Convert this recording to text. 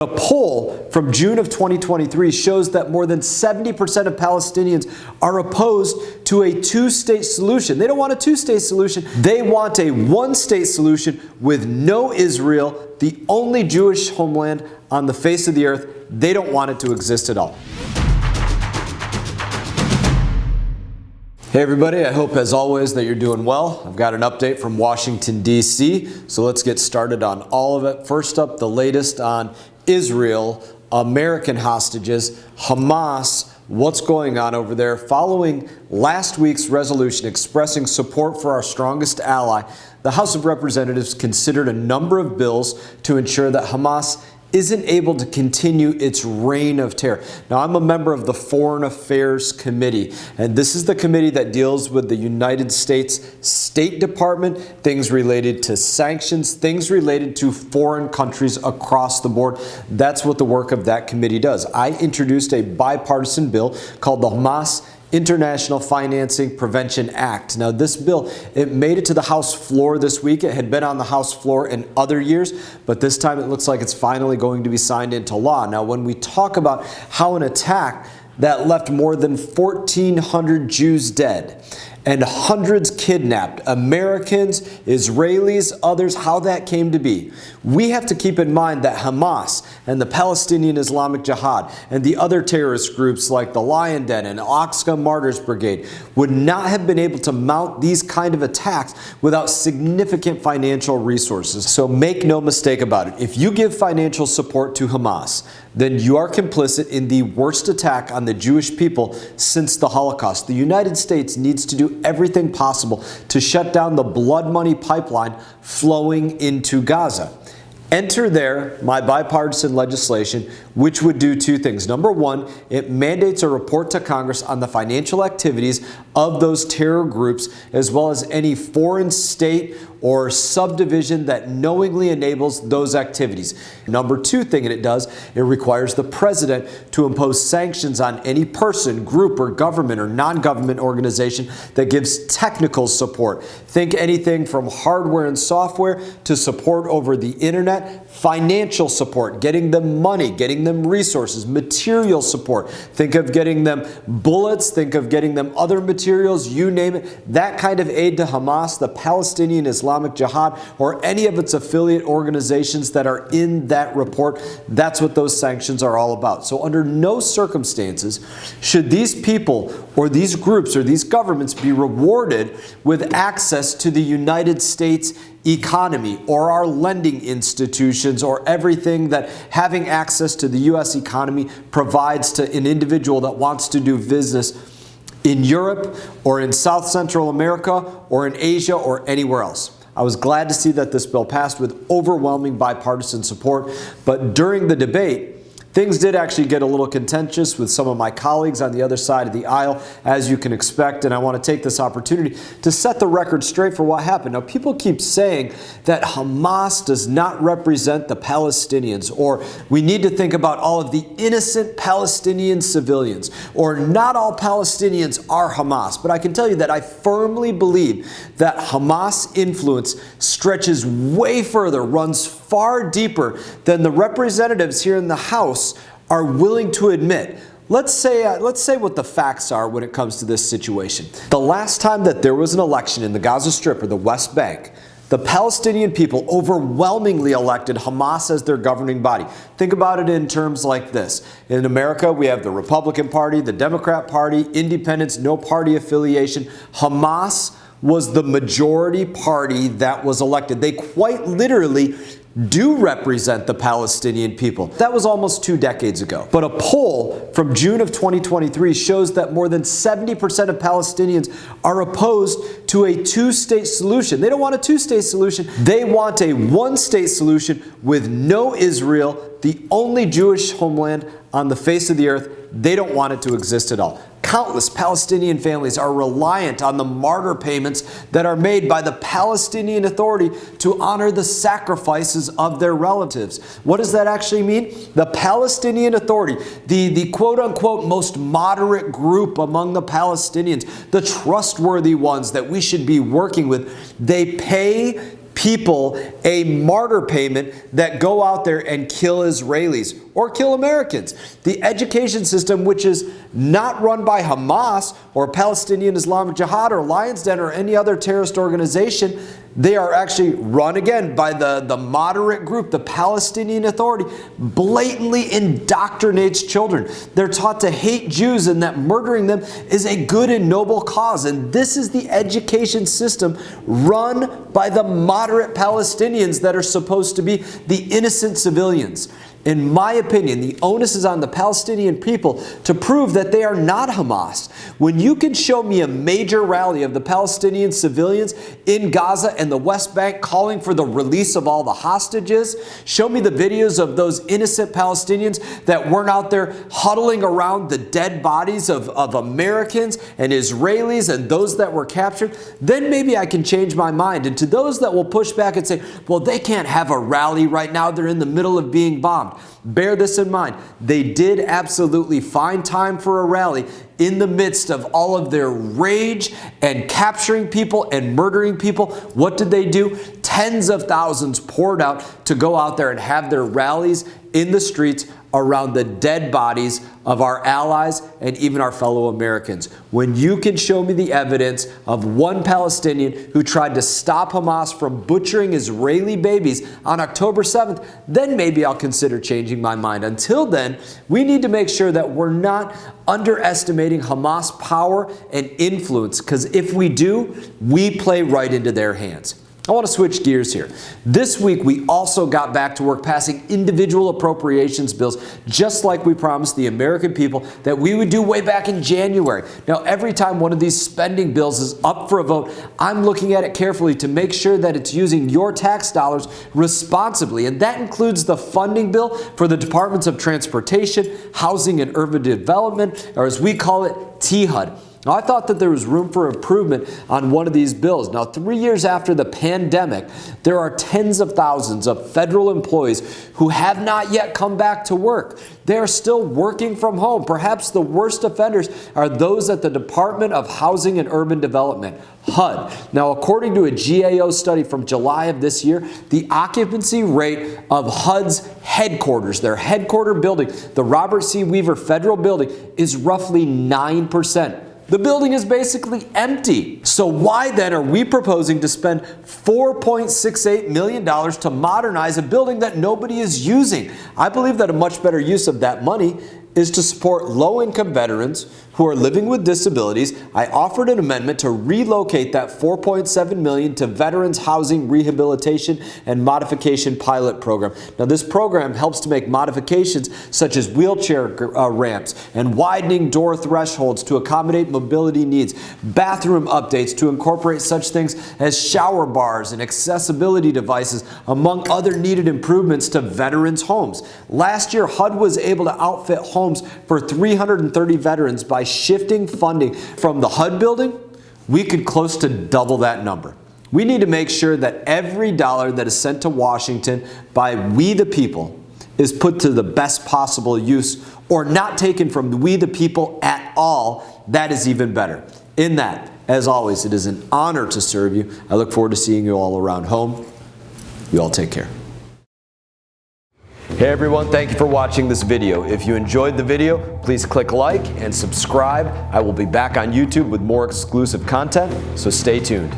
A poll from June of 2023 shows that more than 70% of Palestinians are opposed to a two-state solution. They don't want a two-state solution. They want a one-state solution with no Israel, the only Jewish homeland on the face of the earth. They don't want it to exist at all. Hey everybody, I hope as always that you're doing well. I've got an update from Washington, D.C., so let's get started on all of it. First up, the latest on Israel, American hostages, Hamas, what's going on over there. Following last week's resolution expressing support for our strongest ally, the House of Representatives considered a number of bills to ensure that Hamas isn't able to continue its reign of terror. Now, I'm a member of the Foreign Affairs Committee, and this is the committee that deals with the United States State Department, things related to sanctions, things related to foreign countries across the board. That's what the work of that committee does. I introduced a bipartisan bill called the Hamas International Financing Prevention Act. Now, this bill, it made it to the House floor this week. It had been on the House floor in other years, but this time it looks like it's finally going to be signed into law. Now, when we talk about how an attack that left more than 1,400 Jews dead and hundreds kidnapped, Americans, Israelis, others, how that came to be. We have to keep in mind that Hamas and the Palestinian Islamic Jihad and the other terrorist groups like the Lion Den and Al-Aqsa Martyrs Brigade would not have been able to mount these kind of attacks without significant financial resources. So make no mistake about it. If you give financial support to Hamas, then you are complicit in the worst attack on the Jewish people since the Holocaust. The United States needs to do everything possible to shut down the blood money pipeline flowing into Gaza. Enter there my bipartisan legislation, which would do two things. Number one, it mandates a report to Congress on the financial activities of those terror groups, as well as any foreign state or subdivision that knowingly enables those activities. Number two thing it does, it requires the president to impose sanctions on any person, group, or government or non-government organization that gives technical support. Think anything from hardware and software to support over the internet, financial support, getting them money, getting them resources, material support. Think of getting them bullets, think of getting them other materials, you name it. That kind of aid to Hamas, the Palestinian Islamic Jihad, or any of its affiliate organizations that are in that report, that's what those sanctions are all about. So under no circumstances should these people or these groups or these governments be rewarded with access to the United States economy or our lending institutions or everything that having access to the U.S. economy provides to an individual that wants to do business in Europe or in South Central America or in Asia or anywhere else. I was glad to see that this bill passed with overwhelming bipartisan support, but during the debate, things did actually get a little contentious with some of my colleagues on the other side of the aisle, as you can expect, and I want to take this opportunity to set the record straight for what happened. Now, people keep saying that Hamas does not represent the Palestinians, or we need to think about all of the innocent Palestinian civilians, or not all Palestinians are Hamas. But I can tell you that I firmly believe that Hamas influence stretches way further, runs far deeper than the representatives here in the House are willing to admit. Let's say what the facts are when it comes to this situation. The last time that there was an election in the Gaza Strip or the West Bank, the Palestinian people overwhelmingly elected Hamas as their governing body. Think about it in terms like this. In America, we have the Republican Party, the Democrat Party, independents, no party affiliation. Hamas was the majority party that was elected. They quite literally do represent the Palestinian people. That was almost 2 decades ago. But a poll from June of 2023 shows that more than 70% of Palestinians are opposed to a two-state solution. They don't want a two-state solution. They want a one-state solution with no Israel, the only Jewish homeland on the face of the earth. They don't want it to exist at all. Countless Palestinian families are reliant on the martyr payments that are made by the Palestinian Authority to honor the sacrifices of their relatives. What does that actually mean? The Palestinian Authority, the quote-unquote most moderate group among the Palestinians, the trustworthy ones that we should be working with, they pay people a martyr payment that go out there and kill Israelis or kill Americans. The education system, which is not run by Hamas or Palestinian Islamic Jihad or Lion's Den or any other terrorist organization, they are actually run again by the moderate group, the Palestinian Authority, blatantly indoctrinates children. They're taught to hate Jews and that murdering them is a good and noble cause. And this is the education system run by the moderate Palestinians that are supposed to be the innocent civilians. In my opinion, the onus is on the Palestinian people to prove that they are not Hamas. When you can show me a major rally of the Palestinian civilians in Gaza and the West Bank calling for the release of all the hostages, show me the videos of those innocent Palestinians that weren't out there huddling around the dead bodies of Americans and Israelis and those that were captured, then maybe I can change my mind. And to those that will push back and say, well, they can't have a rally right now, they're in the middle of being bombed. Bear this in mind. They did absolutely find time for a rally in the midst of all of their rage and capturing people and murdering people. What did they do? Tens of thousands poured out to go out there and have their rallies in the streets around the dead bodies of our allies and even our fellow Americans. When you can show me the evidence of one Palestinian who tried to stop Hamas from butchering Israeli babies on October 7th, then maybe I'll consider changing my mind. Until then, we need to make sure that we're not underestimating Hamas' power and influence, because if we do, we play right into their hands. I want to switch gears here. This week, we also got back to work passing individual appropriations bills, just like we promised the American people that we would do way back in January. Now, every time one of these spending bills is up for a vote, I'm looking at it carefully to make sure that it's using your tax dollars responsibly. And that includes the funding bill for the Departments of Transportation, Housing and Urban Development, or as we call it, THUD. Now, I thought that there was room for improvement on one of these bills. Now, 3 years after the pandemic, there are tens of thousands of federal employees who have not yet come back to work. They are still working from home. Perhaps the worst offenders are those at the Department of Housing and Urban Development, HUD. Now, according to a GAO study from July of this year, the occupancy rate of HUD's headquarters, their headquarter building, the Robert C. Weaver Federal Building, is roughly 9%. The building is basically empty. So why then are we proposing to spend $4.68 million to modernize a building that nobody is using? I believe that a much better use of that money is to support low-income veterans who are living with disabilities. I offered an amendment to relocate that $4.7 million to Veterans Housing Rehabilitation and Modification Pilot Program. Now, this program helps to make modifications such as wheelchair ramps and widening door thresholds to accommodate mobility needs, bathroom updates to incorporate such things as shower bars and accessibility devices, among other needed improvements to veterans' homes. Last year, HUD was able to outfit homes for 330 veterans. By shifting funding from the HUD building, we could close to double that number. We need to make sure that every dollar that is sent to Washington by we the people is put to the best possible use, or not taken from we the people at all. That is even better. In that, as always, it is an honor to serve you. I look forward to seeing you all around home. You all take care. Hey everyone, thank you for watching this video. If you enjoyed the video, please click like and subscribe. I will be back on YouTube with more exclusive content, so stay tuned.